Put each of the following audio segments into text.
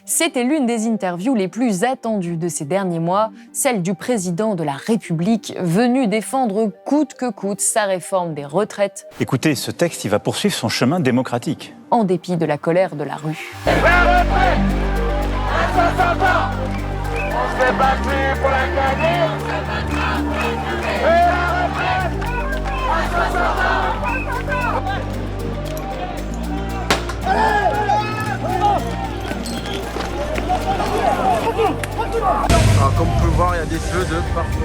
C'était l'une des interviews les plus attendues de ces derniers mois, celle du président de la République, venu défendre coûte que coûte sa réforme des retraites. Écoutez, ce texte, il va poursuivre son chemin démocratique. En dépit de la colère de la rue. La retraite à 60 ans, on s'est battu pour la gagner. Et la retraite à 60 ans. Alors, comme vous pouvez le voir, il y a des feux de partout.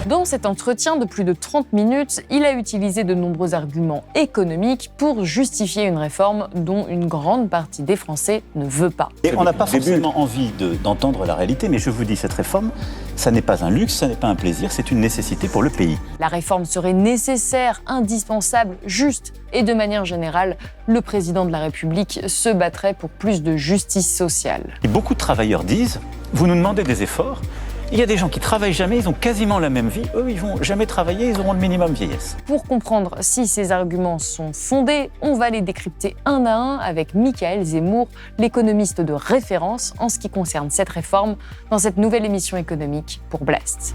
Dans cet entretien de plus de 30 minutes, il a utilisé de nombreux arguments économiques pour justifier une réforme dont une grande partie des Français ne veut pas. Et on n'a pas forcément envie d'entendre la réalité, mais je vous dis, cette réforme, ça n'est pas un luxe, ça n'est pas un plaisir, c'est une nécessité pour le pays. La réforme serait nécessaire, indispensable, juste. Et de manière générale, le président de la République se battrait pour plus de justice sociale. Et beaucoup de travailleurs disent, vous nous demandez des efforts, il y a des gens qui travaillent jamais, ils ont quasiment la même vie, eux ils vont jamais travailler, ils auront le minimum vieillesse. Pour comprendre si ces arguments sont fondés, on va les décrypter un à un avec Michaël Zemmour, l'économiste de référence en ce qui concerne cette réforme, dans cette nouvelle émission économique pour Blast.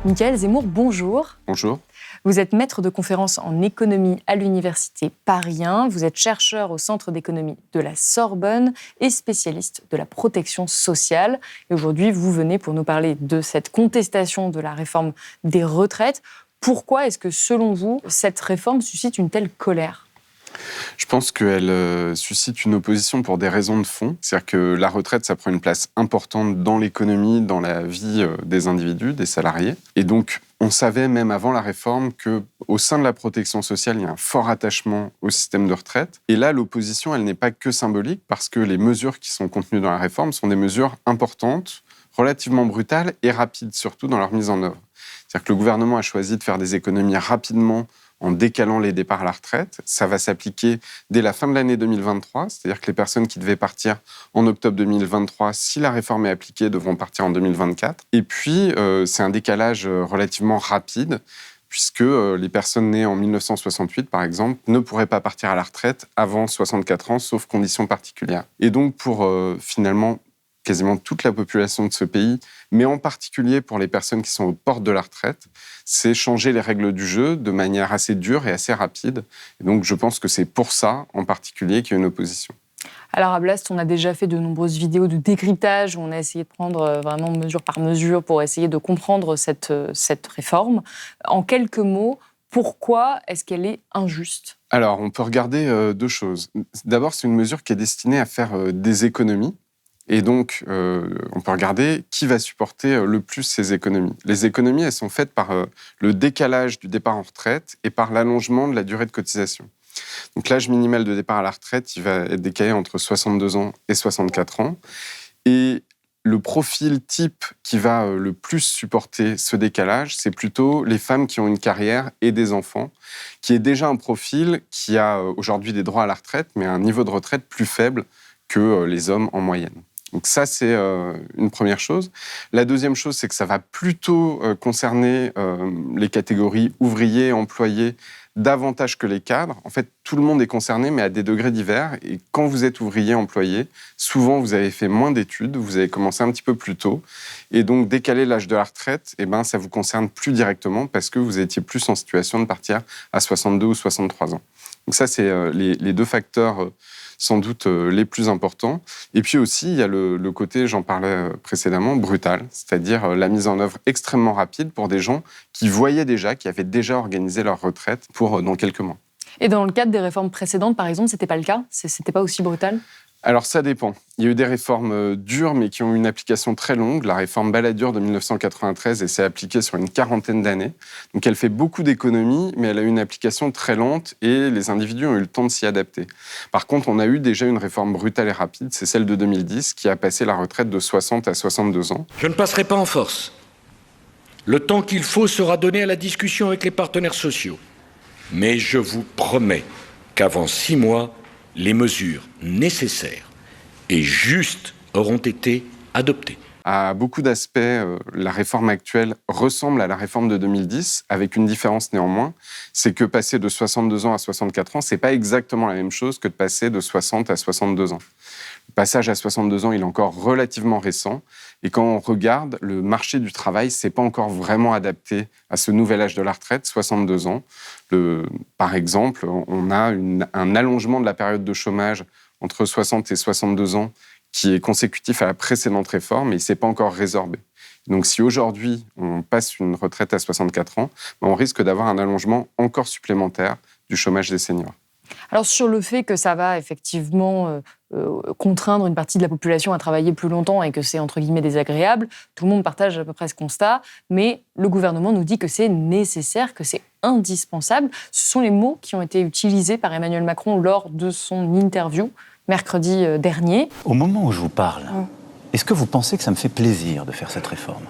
Michaël Zemmour, bonjour. Bonjour. Vous êtes maître de conférences en économie à l'université Paris 1. Vous êtes chercheur au Centre d'économie de la Sorbonne et spécialiste de la protection sociale. Et aujourd'hui, vous venez pour nous parler de cette contestation de la réforme des retraites. Pourquoi est-ce que, selon vous, cette réforme suscite une telle colère ? Je pense qu'elle suscite une opposition pour des raisons de fond. C'est-à-dire que la retraite, ça prend une place importante dans l'économie, dans la vie des individus, des salariés. Et donc, on savait même avant la réforme qu'au sein de la protection sociale, il y a un fort attachement au système de retraite. Et là, l'opposition, elle n'est pas que symbolique, parce que les mesures qui sont contenues dans la réforme sont des mesures importantes, relativement brutales et rapides, surtout dans leur mise en œuvre. C'est-à-dire que le gouvernement a choisi de faire des économies rapidement en décalant les départs à la retraite. Ça va s'appliquer dès la fin de l'année 2023, c'est-à-dire que les personnes qui devaient partir en octobre 2023, si la réforme est appliquée, devront partir en 2024. Et puis, c'est un décalage relativement rapide, puisque les personnes nées en 1968, par exemple, ne pourraient pas partir à la retraite avant 64 ans, sauf conditions particulières. Et donc, pour finalement quasiment toute la population de ce pays, mais en particulier pour les personnes qui sont aux portes de la retraite, c'est changer les règles du jeu de manière assez dure et assez rapide. Et donc, je pense que c'est pour ça, en particulier, qu'il y a une opposition. Alors à Blast, on a déjà fait de nombreuses vidéos de décryptage où on a essayé de prendre vraiment mesure par mesure pour essayer de comprendre cette réforme. En quelques mots, pourquoi est-ce qu'elle est injuste ? Alors, on peut regarder deux choses. D'abord, c'est une mesure qui est destinée à faire des économies. Et donc, on peut regarder qui va supporter le plus ces économies. Les économies, elles sont faites par le décalage du départ en retraite et par l'allongement de la durée de cotisation. Donc, l'âge minimal de départ à la retraite, il va être décalé entre 62 ans et 64 ans. Et le profil type qui va le plus supporter ce décalage, c'est plutôt les femmes qui ont une carrière et des enfants, qui est déjà un profil qui a aujourd'hui des droits à la retraite, mais un niveau de retraite plus faible que les hommes en moyenne. Donc ça, c'est une première chose. La deuxième chose, c'est que ça va plutôt concerner les catégories ouvriers, employés, davantage que les cadres. En fait, tout le monde est concerné, mais à des degrés divers. Et quand vous êtes ouvrier, employé, souvent, vous avez fait moins d'études, vous avez commencé un petit peu plus tôt. Et donc, décaler l'âge de la retraite, ça vous concerne plus directement parce que vous étiez plus en situation de partir à 62 ou 63 ans. Donc ça, c'est les deux facteurs sans doute les plus importants. Et puis aussi, il y a le côté, j'en parlais précédemment, brutal, c'est-à-dire la mise en œuvre extrêmement rapide pour des gens qui voyaient déjà, qui avaient déjà organisé leur retraite pour dans quelques mois. Et dans le cadre des réformes précédentes, par exemple, c'était pas le cas ? C'était pas aussi brutal ? Alors ça dépend. Il y a eu des réformes dures, mais qui ont eu une application très longue. La réforme Balladur de 1993, elle s'est appliquée sur une quarantaine d'années. Donc elle fait beaucoup d'économies, mais elle a eu une application très lente et les individus ont eu le temps de s'y adapter. Par contre, on a eu déjà une réforme brutale et rapide, c'est celle de 2010, qui a passé la retraite de 60 à 62 ans. Je ne passerai pas en force. Le temps qu'il faut sera donné à la discussion avec les partenaires sociaux. Mais je vous promets qu'avant 6 mois, les mesures nécessaires et justes auront été adoptées. à beaucoup d'aspects, la réforme actuelle ressemble à la réforme de 2010, avec une différence néanmoins, c'est que passer de 62 ans à 64 ans, c'est pas exactement la même chose que de passer de 60 à 62 ans. Le passage à 62 ans, il est encore relativement récent. Et quand on regarde, le marché du travail ne s'est pas encore vraiment adapté à ce nouvel âge de la retraite, 62 ans. Par exemple, on a un allongement de la période de chômage entre 60 et 62 ans qui est consécutif à la précédente réforme et il ne s'est pas encore résorbé. Donc si aujourd'hui, on passe une retraite à 64 ans, on risque d'avoir un allongement encore supplémentaire du chômage des seniors. Alors sur le fait que ça va effectivement contraindre une partie de la population à travailler plus longtemps et que c'est entre guillemets désagréable, tout le monde partage à peu près ce constat, mais le gouvernement nous dit que c'est nécessaire, que c'est indispensable. Ce sont les mots qui ont été utilisés par Emmanuel Macron lors de son interview mercredi dernier. Au moment où je vous parle, est-ce que vous pensez que ça me fait plaisir de faire cette réforme ?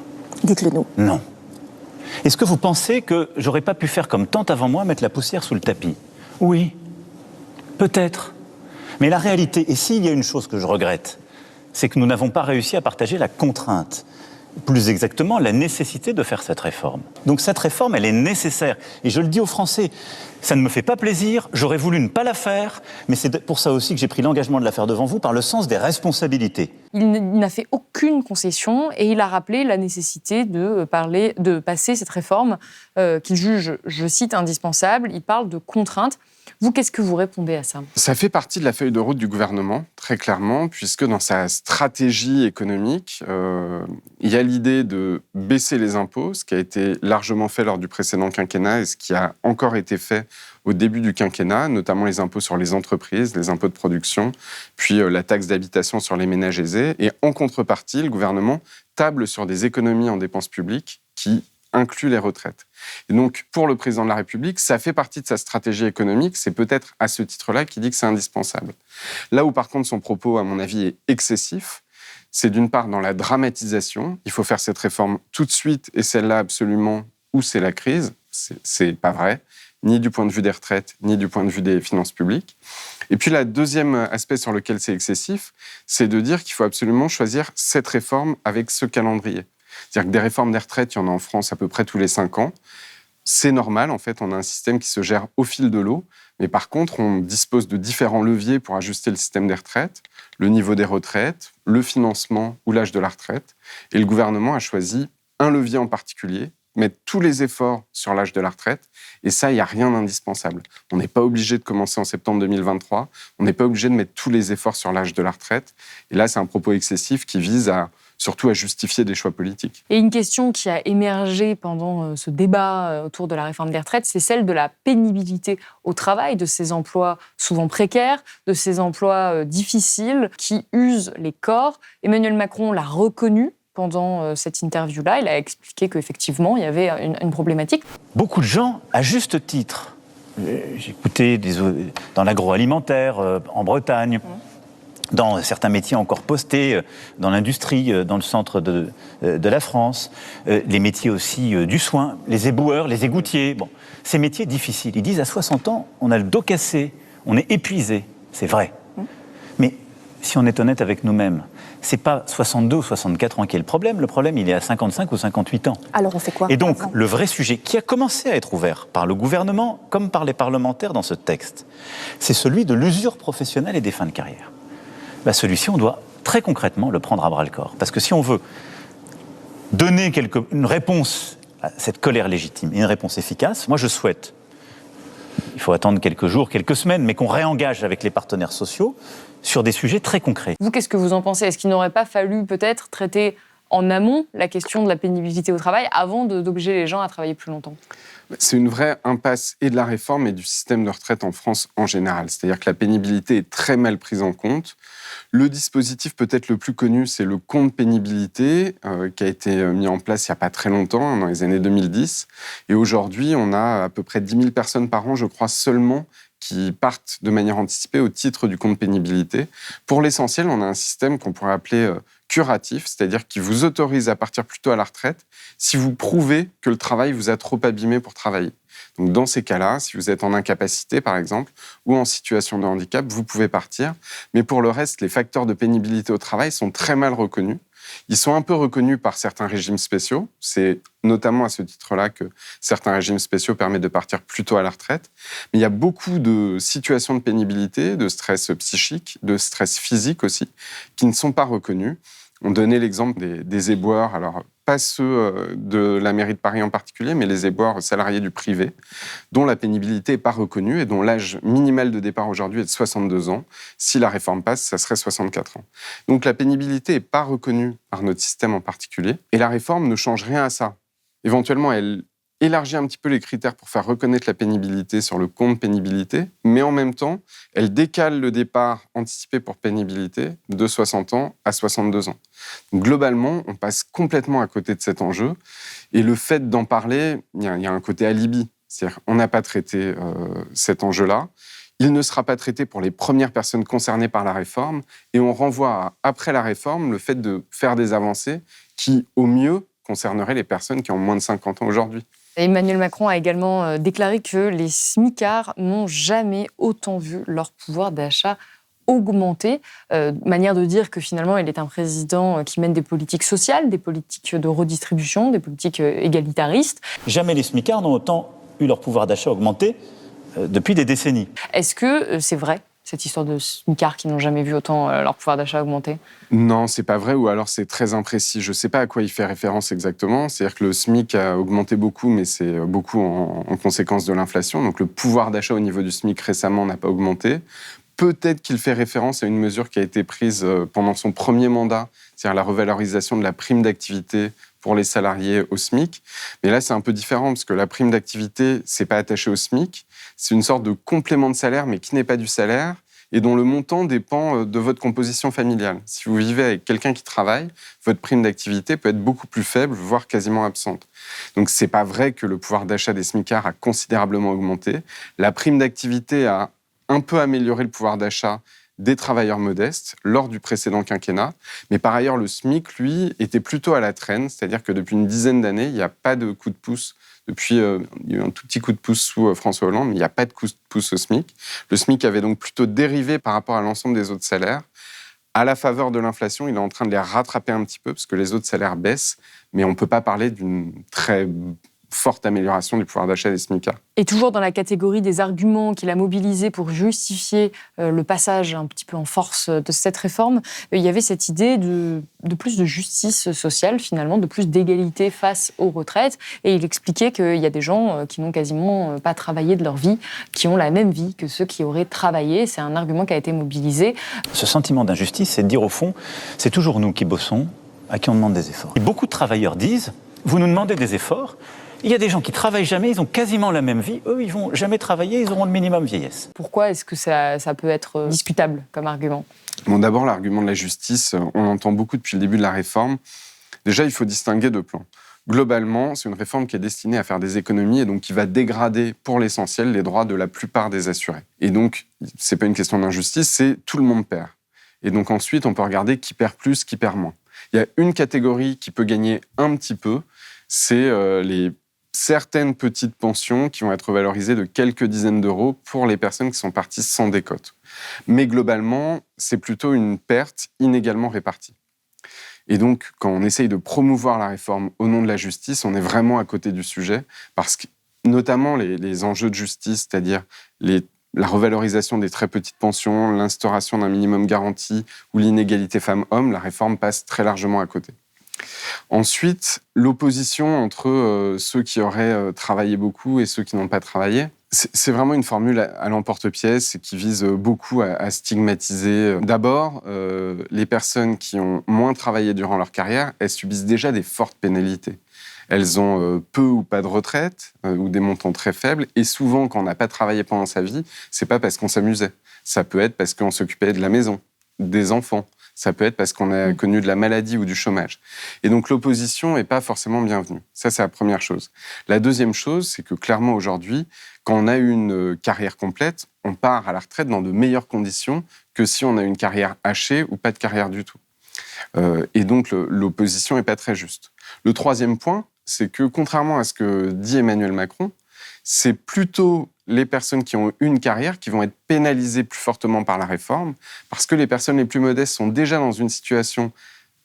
Dites-le nous. Non. Est-ce que vous pensez que j'aurais pas pu faire comme tant avant moi, mettre la poussière sous le tapis ? Oui. Peut-être. Mais la réalité, et s'il y a une chose que je regrette, c'est que nous n'avons pas réussi à partager la contrainte. Plus exactement, la nécessité de faire cette réforme. Donc cette réforme, elle est nécessaire. Et je le dis aux Français, ça ne me fait pas plaisir, j'aurais voulu ne pas la faire, mais c'est pour ça aussi que j'ai pris l'engagement de la faire devant vous, par le sens des responsabilités. Il n'a fait aucune concession et il a rappelé la nécessité de passer cette réforme qu'il juge, je cite, indispensable. Il parle de contraintes. Vous, qu'est-ce que vous répondez à ça ? Ça fait partie de la feuille de route du gouvernement, très clairement, puisque dans sa stratégie économique, il y a l'idée de baisser les impôts, ce qui a été largement fait lors du précédent quinquennat et ce qui a encore été fait au début du quinquennat, notamment les impôts sur les entreprises, les impôts de production, puis la taxe d'habitation sur les ménages aisés. Et en contrepartie, le gouvernement table sur des économies en dépenses publiques qui inclut les retraites. Et donc, pour le président de la République, ça fait partie de sa stratégie économique. C'est peut-être à ce titre-là qu'il dit que c'est indispensable. Là où, par contre, son propos, à mon avis, est excessif, c'est d'une part dans la dramatisation. Il faut faire cette réforme tout de suite et celle-là absolument où c'est la crise. C'est pas vrai, ni du point de vue des retraites, ni du point de vue des finances publiques. Et puis, le deuxième aspect sur lequel c'est excessif, c'est de dire qu'il faut absolument choisir cette réforme avec ce calendrier. C'est-à-dire que des réformes des retraites, il y en a en France à peu près tous les 5 ans. C'est normal, en fait, on a un système qui se gère au fil de l'eau. Mais par contre, on dispose de différents leviers pour ajuster le système des retraites, le niveau des retraites, le financement ou l'âge de la retraite. Et le gouvernement a choisi un levier en particulier, mettre tous les efforts sur l'âge de la retraite. Et ça, il n'y a rien d'indispensable. On n'est pas obligé de commencer en septembre 2023. On n'est pas obligé de mettre tous les efforts sur l'âge de la retraite. Et là, c'est un propos excessif qui vise surtout à justifier des choix politiques. Et une question qui a émergé pendant ce débat autour de la réforme des retraites, c'est celle de la pénibilité au travail, de ces emplois souvent précaires, de ces emplois difficiles qui usent les corps. Emmanuel Macron l'a reconnu pendant cette interview-là. Il a expliqué qu'effectivement, il y avait une problématique. Beaucoup de gens, à juste titre, j'ai écouté dans l'agroalimentaire, en Bretagne, dans certains métiers encore postés, dans l'industrie, dans le centre de la France, les métiers aussi du soin, les éboueurs, les égoutiers. Bon, ces métiers difficiles. Ils disent à 60 ans, on a le dos cassé, on est épuisé. C'est vrai. Mais si on est honnête avec nous-mêmes, c'est pas 62 ou 64 ans qui est le problème. Le problème, il est à 55 ou 58 ans. Alors on fait quoi ? Et donc, le vrai sujet qui a commencé à être ouvert par le gouvernement comme par les parlementaires dans ce texte, c'est celui de l'usure professionnelle et des fins de carrière. Celui-ci, on doit très concrètement le prendre à bras-le-corps. Parce que si on veut donner une réponse à cette colère légitime et une réponse efficace, moi je souhaite, il faut attendre quelques jours, quelques semaines, mais qu'on réengage avec les partenaires sociaux sur des sujets très concrets. Vous, qu'est-ce que vous en pensez ? Est-ce qu'il n'aurait pas fallu peut-être traiter en amont la question de la pénibilité au travail avant d'obliger les gens à travailler plus longtemps ? C'est une vraie impasse et de la réforme et du système de retraite en France en général. C'est-à-dire que la pénibilité est très mal prise en compte. Le dispositif peut-être le plus connu, c'est le compte pénibilité qui a été mis en place il n'y a pas très longtemps, dans les années 2010. Et aujourd'hui, on a à peu près 10 000 personnes par an, je crois, seulement qui partent de manière anticipée au titre du compte pénibilité. Pour l'essentiel, on a un système qu'on pourrait appeler curatif, c'est-à-dire qui vous autorise à partir plus tôt à la retraite si vous prouvez que le travail vous a trop abîmé pour travailler. Donc dans ces cas-là, si vous êtes en incapacité par exemple, ou en situation de handicap, vous pouvez partir. Mais pour le reste, les facteurs de pénibilité au travail sont très mal reconnus. Ils sont un peu reconnus par certains régimes spéciaux. C'est notamment à ce titre-là que certains régimes spéciaux permettent de partir plus tôt à la retraite. Mais il y a beaucoup de situations de pénibilité, de stress psychique, de stress physique aussi, qui ne sont pas reconnus. On donnait l'exemple des éboueurs, alors pas ceux de la mairie de Paris en particulier, mais les éboueurs salariés du privé, dont la pénibilité n'est pas reconnue et dont l'âge minimal de départ aujourd'hui est de 62 ans. Si la réforme passe, ça serait 64 ans. Donc la pénibilité n'est pas reconnue par notre système en particulier, et la réforme ne change rien à ça. Éventuellement, elle élargit un petit peu les critères pour faire reconnaître la pénibilité sur le compte pénibilité, mais en même temps, elle décale le départ anticipé pour pénibilité de 60 ans à 62 ans. Donc, globalement, on passe complètement à côté de cet enjeu, et le fait d'en parler, il y a un côté alibi. C'est-à-dire qu'on n'a pas traité cet enjeu-là. Il ne sera pas traité pour les premières personnes concernées par la réforme, et on renvoie à, après la réforme, le fait de faire des avancées qui, au mieux, concerneraient les personnes qui ont moins de 50 ans aujourd'hui. Emmanuel Macron a également déclaré que les smicards n'ont jamais autant vu leur pouvoir d'achat augmenter. Manière de dire que finalement, il est un président qui mène des politiques sociales, des politiques de redistribution, des politiques égalitaristes. Jamais les smicards n'ont autant eu leur pouvoir d'achat augmenté depuis des décennies. Est-ce que c'est vrai, cette histoire de smicards qui n'ont jamais vu autant leur pouvoir d'achat augmenter ? Non, c'est pas vrai, ou alors c'est très imprécis. Je sais pas à quoi il fait référence exactement. C'est-à-dire que le SMIC a augmenté beaucoup, mais c'est beaucoup en conséquence de l'inflation. Donc le pouvoir d'achat au niveau du SMIC récemment n'a pas augmenté. Peut-être qu'il fait référence à une mesure qui a été prise pendant son premier mandat, c'est-à-dire la revalorisation de la prime d'activité pour les salariés au SMIC. Mais là, c'est un peu différent, parce que la prime d'activité, c'est pas attaché au SMIC. C'est une sorte de complément de salaire, mais qui n'est pas du salaire, et dont le montant dépend de votre composition familiale. Si vous vivez avec quelqu'un qui travaille, votre prime d'activité peut être beaucoup plus faible, voire quasiment absente. Donc, c'est pas vrai que le pouvoir d'achat des smicards a considérablement augmenté. La prime d'activité a un peu amélioré le pouvoir d'achat des travailleurs modestes lors du précédent quinquennat. Mais par ailleurs, le SMIC, lui, était plutôt à la traîne, c'est-à-dire que depuis une dizaine d'années, il n'y a pas de coup de pouce. Depuis, il y a eu un tout petit coup de pouce sous François Hollande, mais il n'y a pas de coup de pouce au SMIC. Le SMIC avait donc plutôt dérivé par rapport à l'ensemble des autres salaires. À la faveur de l'inflation, il est en train de les rattraper un petit peu, parce que les autres salaires baissent, mais on ne peut pas parler d'une très forte amélioration du pouvoir d'achat des smicards. Et toujours dans la catégorie des arguments qu'il a mobilisés pour justifier le passage un petit peu en force de cette réforme, il y avait cette idée de plus de justice sociale, finalement, de plus d'égalité face aux retraites. Et il expliquait qu'il y a des gens qui n'ont quasiment pas travaillé de leur vie, qui ont la même vie que ceux qui auraient travaillé. C'est un argument qui a été mobilisé. Ce sentiment d'injustice, c'est de dire au fond, c'est toujours nous qui bossons, à qui on demande des efforts. Et beaucoup de travailleurs disent, vous nous demandez des efforts. Il y a des gens qui travaillent jamais, ils ont quasiment la même vie. Eux, ils vont jamais travailler, ils auront le minimum vieillesse. Pourquoi est-ce que ça peut être discutable comme argument ? Bon, d'abord, l'argument de la justice, on entend beaucoup depuis le début de la réforme. Déjà, il faut distinguer deux plans. Globalement, c'est une réforme qui est destinée à faire des économies et donc qui va dégrader, pour l'essentiel, les droits de la plupart des assurés. Et donc, c'est pas une question d'injustice, c'est tout le monde perd. Et donc ensuite, on peut regarder qui perd plus, qui perd moins. Il y a une catégorie qui peut gagner un petit peu, c'est certaines petites pensions qui vont être valorisées de quelques dizaines d'euros pour les personnes qui sont parties sans décote. Mais globalement, c'est plutôt une perte inégalement répartie. Et donc, quand on essaye de promouvoir la réforme au nom de la justice, on est vraiment à côté du sujet, parce que notamment les enjeux de justice, c'est-à-dire la revalorisation des très petites pensions, l'instauration d'un minimum garanti ou l'inégalité femmes-hommes, la réforme passe très largement à côté. Ensuite, l'opposition entre ceux qui auraient travaillé beaucoup et ceux qui n'ont pas travaillé, c'est vraiment une formule à l'emporte-pièce qui vise beaucoup à stigmatiser. D'abord, les personnes qui ont moins travaillé durant leur carrière, elles subissent déjà des fortes pénalités. Elles ont peu ou pas de retraite, ou des montants très faibles, et souvent, quand on n'a pas travaillé pendant sa vie, c'est pas parce qu'on s'amusait. Ça peut être parce qu'on s'occupait de la maison, des enfants. Ça peut être parce qu'on a connu de la maladie ou du chômage. Et donc, l'opposition n'est pas forcément bienvenue. Ça, c'est la première chose. La deuxième chose, c'est que clairement, aujourd'hui, quand on a une carrière complète, on part à la retraite dans de meilleures conditions que si on a une carrière hachée ou pas de carrière du tout. Et donc, l'opposition n'est pas très juste. Le troisième point, c'est que, contrairement à ce que dit Emmanuel Macron, c'est plutôt les personnes qui ont une carrière qui vont être pénalisées plus fortement par la réforme, parce que les personnes les plus modestes sont déjà dans une situation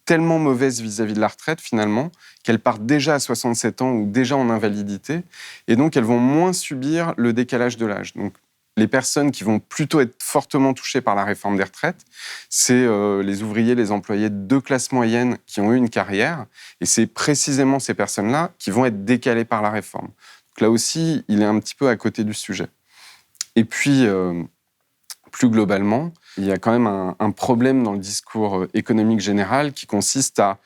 tellement mauvaises vis-à-vis de la retraite, finalement, qu'elles partent déjà à 67 ans ou déjà en invalidité, et donc elles vont moins subir le décalage de l'âge. Donc, les personnes qui vont plutôt être fortement touchées par la réforme des retraites, c'est les ouvriers, les employés de classe moyenne qui ont eu une carrière, et c'est précisément ces personnes-là qui vont être décalées par la réforme. Donc là aussi, il est un petit peu à côté du sujet. Et puis, plus globalement, il y a quand même un problème dans le discours économique général qui consiste à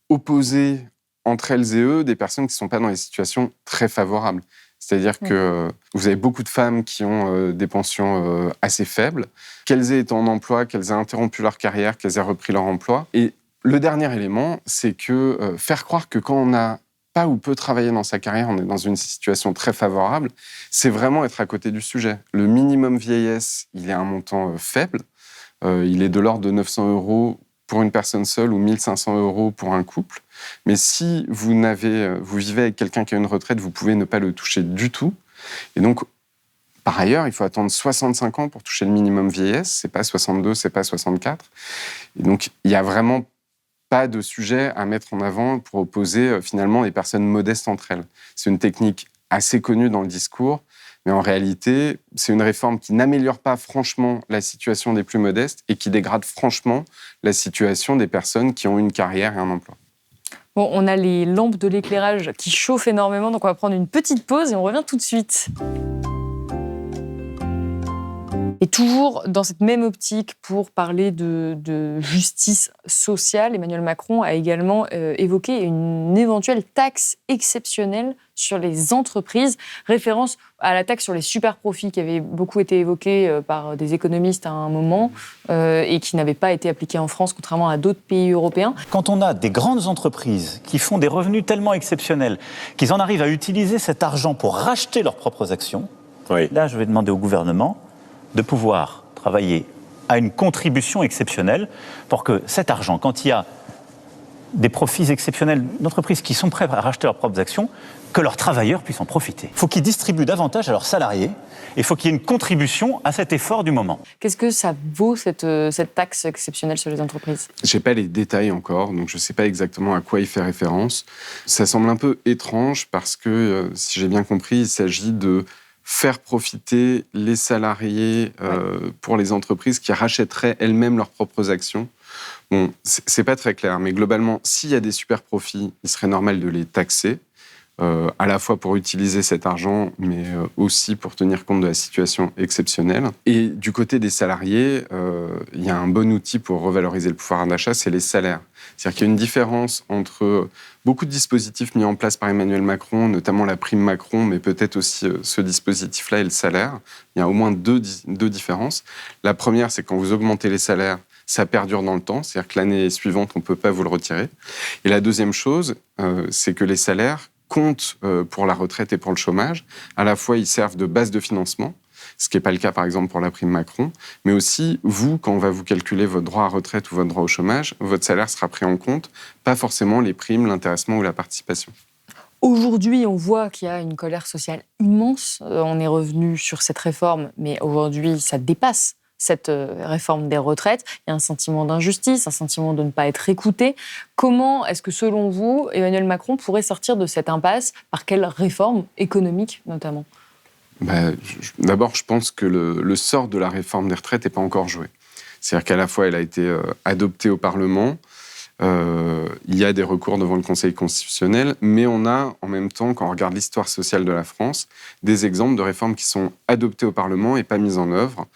opposer entre elles et eux des personnes qui ne sont pas dans des situations très favorables. C'est-à-dire que vous avez beaucoup de femmes qui ont des pensions assez faibles, qu'elles aient été en emploi, qu'elles aient interrompu leur carrière, qu'elles aient repris leur emploi. Et le dernier élément, c'est que faire croire que quand on n'a pas ou peu travaillé dans sa carrière, on est dans une situation très favorable, c'est vraiment être à côté du sujet. Le minimum vieillesse, il est à un montant faible. Il est de l'ordre de 900 € pour une personne seule ou 1 500 € pour un couple. Mais si vous vivez avec quelqu'un qui a une retraite, vous pouvez ne pas le toucher du tout. Et donc, par ailleurs, il faut attendre 65 ans pour toucher le minimum vieillesse. C'est pas 62, c'est pas 64. Et donc, il n'y a vraiment pas de sujet à mettre en avant pour opposer finalement les personnes modestes entre elles. C'est une technique assez connue dans le discours, mais en réalité, c'est une réforme qui n'améliore pas franchement la situation des plus modestes et qui dégrade franchement la situation des personnes qui ont une carrière et un emploi. Bon, on a les lampes de l'éclairage qui chauffent énormément, donc on va prendre une petite pause et on revient tout de suite. Et toujours dans cette même optique pour parler de justice sociale, Emmanuel Macron a également évoqué une éventuelle taxe exceptionnelle sur les entreprises, référence à la taxe sur les super-profits qui avait beaucoup été évoquée par des économistes à un moment et qui n'avait pas été appliquée en France, contrairement à d'autres pays européens. Quand on a des grandes entreprises qui font des revenus tellement exceptionnels qu'ils en arrivent à utiliser cet argent pour racheter leurs propres actions, là, je vais demander au gouvernement de pouvoir travailler à une contribution exceptionnelle pour que cet argent, quand il y a des profits exceptionnels d'entreprises qui sont prêtes à racheter leurs propres actions, que leurs travailleurs puissent en profiter. Il faut qu'ils distribuent davantage à leurs salariés et il faut qu'il y ait une contribution à cet effort du moment. Qu'est-ce que ça vaut, cette taxe exceptionnelle sur les entreprises ? Je n'ai pas les détails encore, donc je ne sais pas exactement à quoi il fait référence. Ça semble un peu étrange parce que, si j'ai bien compris, il s'agit de faire profiter les salariés pour les entreprises qui rachèteraient elles-mêmes leurs propres actions. Bon, c'est pas très clair, mais globalement, s'il y a des super profits, il serait normal de les taxer, à la fois pour utiliser cet argent, mais aussi pour tenir compte de la situation exceptionnelle. Et du côté des salariés, il y a un bon outil pour revaloriser le pouvoir d'achat, c'est les salaires. C'est-à-dire qu'il y a une différence entre beaucoup de dispositifs mis en place par Emmanuel Macron, notamment la prime Macron, mais peut-être aussi ce dispositif-là et le salaire. Il y a au moins deux différences. La première, c'est quand vous augmentez les salaires, ça perdure dans le temps, c'est-à-dire que l'année suivante, on ne peut pas vous le retirer. Et la deuxième chose, c'est que les salaires comptent pour la retraite et pour le chômage. À la fois, ils servent de base de financement, ce qui n'est pas le cas, par exemple, pour la prime Macron, mais aussi, vous, quand on va vous calculer votre droit à retraite ou votre droit au chômage, votre salaire sera pris en compte, pas forcément les primes, l'intéressement ou la participation. Aujourd'hui, on voit qu'il y a une colère sociale immense. On est revenu sur cette réforme, mais aujourd'hui, ça dépasse cette réforme des retraites. Il y a un sentiment d'injustice, un sentiment de ne pas être écouté. Comment est-ce que, selon vous, Emmanuel Macron pourrait sortir de cette impasse ? Par quelle réforme économique, notamment ? D'abord, je pense que le sort de la réforme des retraites n'est pas encore joué. C'est-à-dire qu'à la fois, elle a été adoptée au Parlement, il y a des recours devant le Conseil constitutionnel, mais on a, en même temps, quand on regarde l'histoire sociale de la France, des exemples de réformes qui sont adoptées au Parlement et pas mises en œuvre.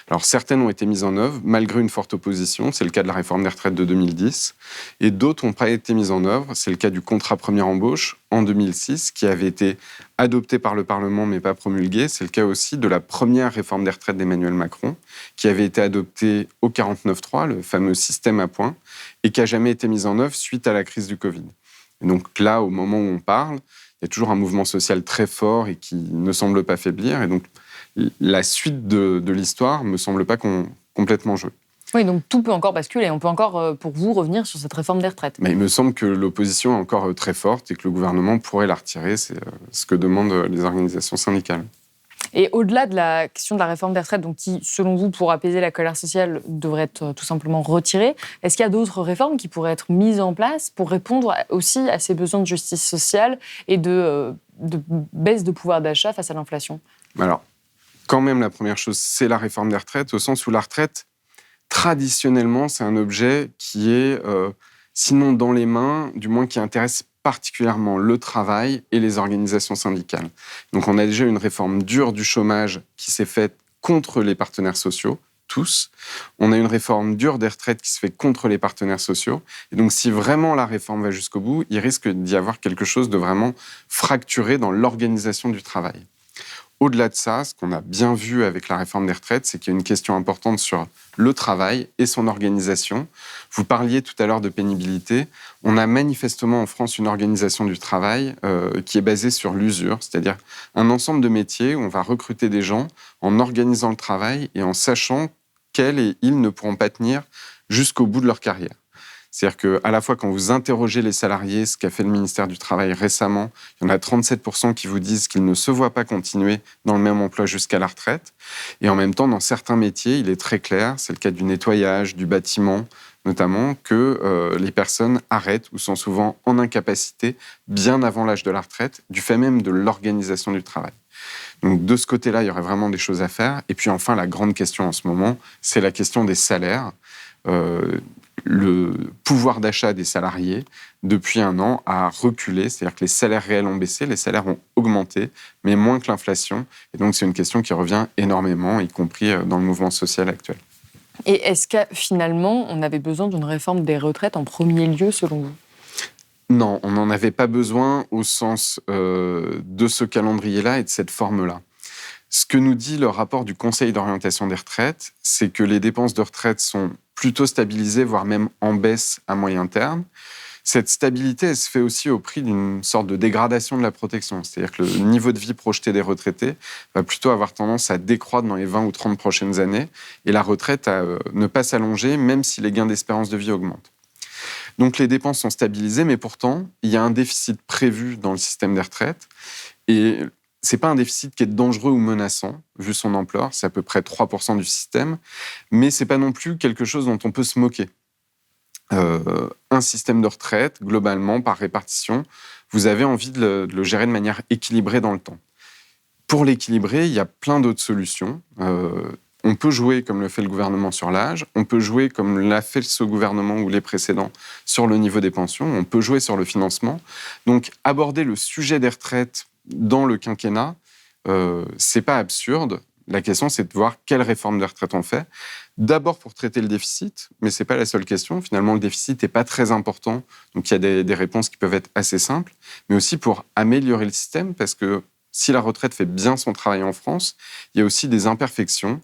Alors, certaines ont été mises en œuvre, malgré une forte opposition, c'est le cas de la réforme des retraites de 2010, et d'autres n'ont pas été mises en œuvre, c'est le cas du contrat première embauche en 2006, qui avait été adopté par le Parlement mais pas promulgué. C'est le cas aussi de la première réforme des retraites d'Emmanuel Macron, qui avait été adoptée au 49.3, le fameux système à points, et qui n'a jamais été mise en œuvre suite à la crise du Covid. Et donc là, au moment où on parle, il y a toujours un mouvement social très fort et qui ne semble pas faiblir. Et donc la suite de l'histoire ne me semble pas complètement jouée. Oui, donc tout peut encore basculer. On peut encore, pour vous, revenir sur cette réforme des retraites. Mais il me semble que l'opposition est encore très forte et que le gouvernement pourrait la retirer. C'est ce que demandent les organisations syndicales. Et au-delà de la question de la réforme des retraites, donc qui, selon vous, pour apaiser la colère sociale, devrait être tout simplement retirée, est-ce qu'il y a d'autres réformes qui pourraient être mises en place pour répondre aussi à ces besoins de justice sociale et de baisse de pouvoir d'achat face à l'inflation ? Alors, quand même, la première chose, c'est la réforme des retraites, au sens où la retraite, traditionnellement, c'est un objet qui est, sinon dans les mains, du moins qui intéresse particulièrement le travail et les organisations syndicales. Donc on a déjà une réforme dure du chômage qui s'est faite contre les partenaires sociaux, tous. On a une réforme dure des retraites qui se fait contre les partenaires sociaux. Et donc si vraiment la réforme va jusqu'au bout, il risque d'y avoir quelque chose de vraiment fracturé dans l'organisation du travail. Au-delà de ça, ce qu'on a bien vu avec la réforme des retraites, c'est qu'il y a une question importante sur le travail et son organisation. Vous parliez tout à l'heure de pénibilité. On a manifestement en France une organisation du travail qui est basée sur l'usure, c'est-à-dire un ensemble de métiers où on va recruter des gens en organisant le travail et en sachant qu'elles et ils ne pourront pas tenir jusqu'au bout de leur carrière. C'est-à-dire qu'à la fois, quand vous interrogez les salariés, ce qu'a fait le ministère du Travail récemment, il y en a 37% qui vous disent qu'ils ne se voient pas continuer dans le même emploi jusqu'à la retraite. Et en même temps, dans certains métiers, il est très clair, c'est le cas du nettoyage, du bâtiment notamment, que les personnes arrêtent ou sont souvent en incapacité bien avant l'âge de la retraite, du fait même de l'organisation du travail. Donc de ce côté-là, il y aurait vraiment des choses à faire. Et puis enfin, la grande question en ce moment, c'est la question des salaires. Le pouvoir d'achat des salariés, depuis un an, a reculé. C'est-à-dire que les salaires réels ont baissé, les salaires ont augmenté, mais moins que l'inflation. Et donc, c'est une question qui revient énormément, y compris dans le mouvement social actuel. Et est-ce que, finalement, on avait besoin d'une réforme des retraites en premier lieu, selon vous ? Non, on n'en avait pas besoin au sens de ce calendrier-là et de cette forme-là. Ce que nous dit le rapport du Conseil d'orientation des retraites, c'est que les dépenses de retraite sont plutôt stabilisées, voire même en baisse à moyen terme. Cette stabilité, elle se fait aussi au prix d'une sorte de dégradation de la protection. C'est-à-dire que le niveau de vie projeté des retraités va plutôt avoir tendance à décroître dans les 20 ou 30 prochaines années et la retraite à ne pas s'allonger, même si les gains d'espérance de vie augmentent. Donc les dépenses sont stabilisées, mais pourtant, il y a un déficit prévu dans le système des retraites. Et ce n'est pas un déficit qui est dangereux ou menaçant, vu son ampleur, c'est à peu près 3% du système, mais ce n'est pas non plus quelque chose dont on peut se moquer. Un système de retraite, globalement, par répartition, vous avez envie de le gérer de manière équilibrée dans le temps. Pour l'équilibrer, il y a plein d'autres solutions. On peut jouer comme le fait le gouvernement sur l'âge, on peut jouer comme l'a fait ce gouvernement ou les précédents sur le niveau des pensions, on peut jouer sur le financement. Donc, aborder le sujet des retraites dans le quinquennat, c'est pas absurde. La question, c'est de voir quelle réforme des retraites on fait. D'abord pour traiter le déficit, mais c'est pas la seule question. Finalement, le déficit n'est pas très important, donc il y a des réponses qui peuvent être assez simples, mais aussi pour améliorer le système, parce que si la retraite fait bien son travail en France, il y a aussi des imperfections,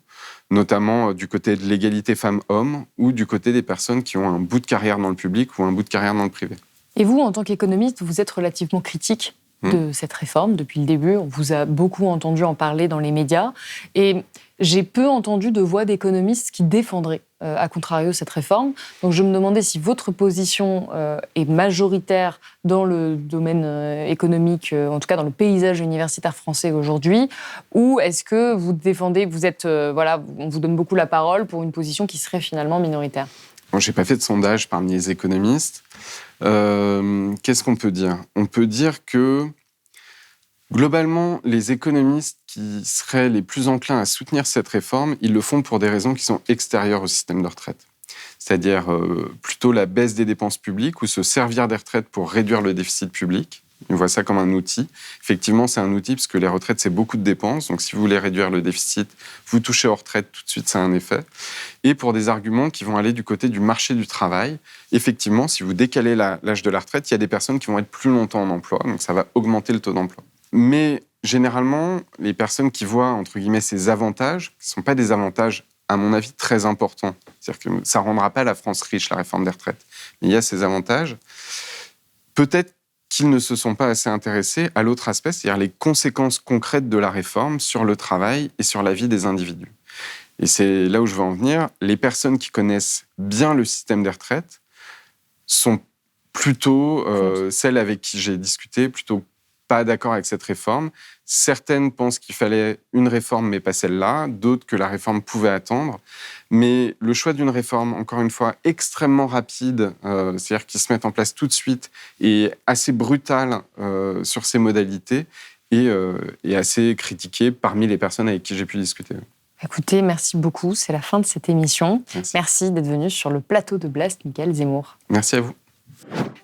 notamment du côté de l'égalité femmes-hommes ou du côté des personnes qui ont un bout de carrière dans le public ou un bout de carrière dans le privé. Et vous, en tant qu'économiste, vous êtes relativement critique de cette réforme depuis le début. On vous a beaucoup entendu en parler dans les médias. Et j'ai peu entendu de voix d'économistes qui défendraient, à contrario, cette réforme. Donc je me demandais si votre position est majoritaire dans le domaine économique, en tout cas dans le paysage universitaire français aujourd'hui, ou est-ce que vous défendez, on vous donne beaucoup la parole pour une position qui serait finalement minoritaire ? Bon, je n'ai pas fait de sondage parmi les économistes. Qu'est-ce qu'on peut dire ? On peut dire que, globalement, les économistes qui seraient les plus enclins à soutenir cette réforme, ils le font pour des raisons qui sont extérieures au système de retraite. C'est-à-dire plutôt la baisse des dépenses publiques ou se servir des retraites pour réduire le déficit public. Ils voient ça comme un outil. Effectivement, c'est un outil parce que les retraites, c'est beaucoup de dépenses. Donc, si vous voulez réduire le déficit, vous touchez aux retraites, tout de suite, ça a un effet. Et pour des arguments qui vont aller du côté du marché du travail, effectivement, si vous décalez l'âge de la retraite, il y a des personnes qui vont être plus longtemps en emploi. Donc, ça va augmenter le taux d'emploi. Mais généralement, les personnes qui voient, entre guillemets, ces avantages, ce ne sont pas des avantages, à mon avis, très importants. C'est-à-dire que ça ne rendra pas la France riche, la réforme des retraites. Mais il y a ces avantages. Peut-être qu'ils ne se sont pas assez intéressés à l'autre aspect, c'est-à-dire les conséquences concrètes de la réforme sur le travail et sur la vie des individus. Et c'est là où je veux en venir. Les personnes qui connaissent bien le système des retraites sont plutôt, celles avec qui j'ai discuté, plutôt pas d'accord avec cette réforme. Certaines pensent qu'il fallait une réforme, mais pas celle-là. D'autres que la réforme pouvait attendre. Mais le choix d'une réforme, encore une fois, extrêmement rapide, c'est-à-dire qui se met en place tout de suite, et assez brutale sur ses modalités, est assez critiqué parmi les personnes avec qui j'ai pu discuter. Écoutez, merci beaucoup. C'est la fin de cette émission. Merci d'être venu sur le plateau de Blast, Mickaël Zemmour. Merci à vous.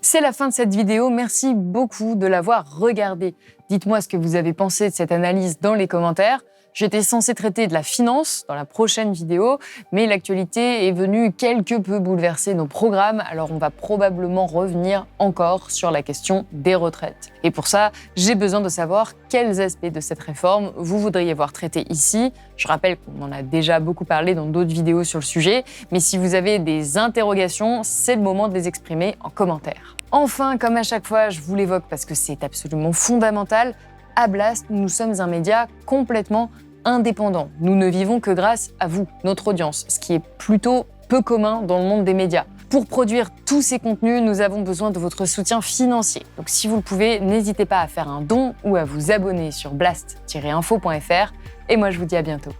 C'est la fin de cette vidéo. Merci beaucoup de l'avoir regardée. Dites-moi ce que vous avez pensé de cette analyse dans les commentaires. J'étais censée traiter de la finance dans la prochaine vidéo, mais l'actualité est venue quelque peu bouleverser nos programmes, alors on va probablement revenir encore sur la question des retraites. Et pour ça, j'ai besoin de savoir quels aspects de cette réforme vous voudriez voir traités ici. Je rappelle qu'on en a déjà beaucoup parlé dans d'autres vidéos sur le sujet, mais si vous avez des interrogations, c'est le moment de les exprimer en commentaire. Enfin, comme à chaque fois, je vous l'évoque parce que c'est absolument fondamental, à Blast, nous sommes un média complètement indépendant. Nous ne vivons que grâce à vous, notre audience, ce qui est plutôt peu commun dans le monde des médias. Pour produire tous ces contenus, nous avons besoin de votre soutien financier. Donc si vous le pouvez, n'hésitez pas à faire un don ou à vous abonner sur blast-info.fr. Et moi, je vous dis à bientôt.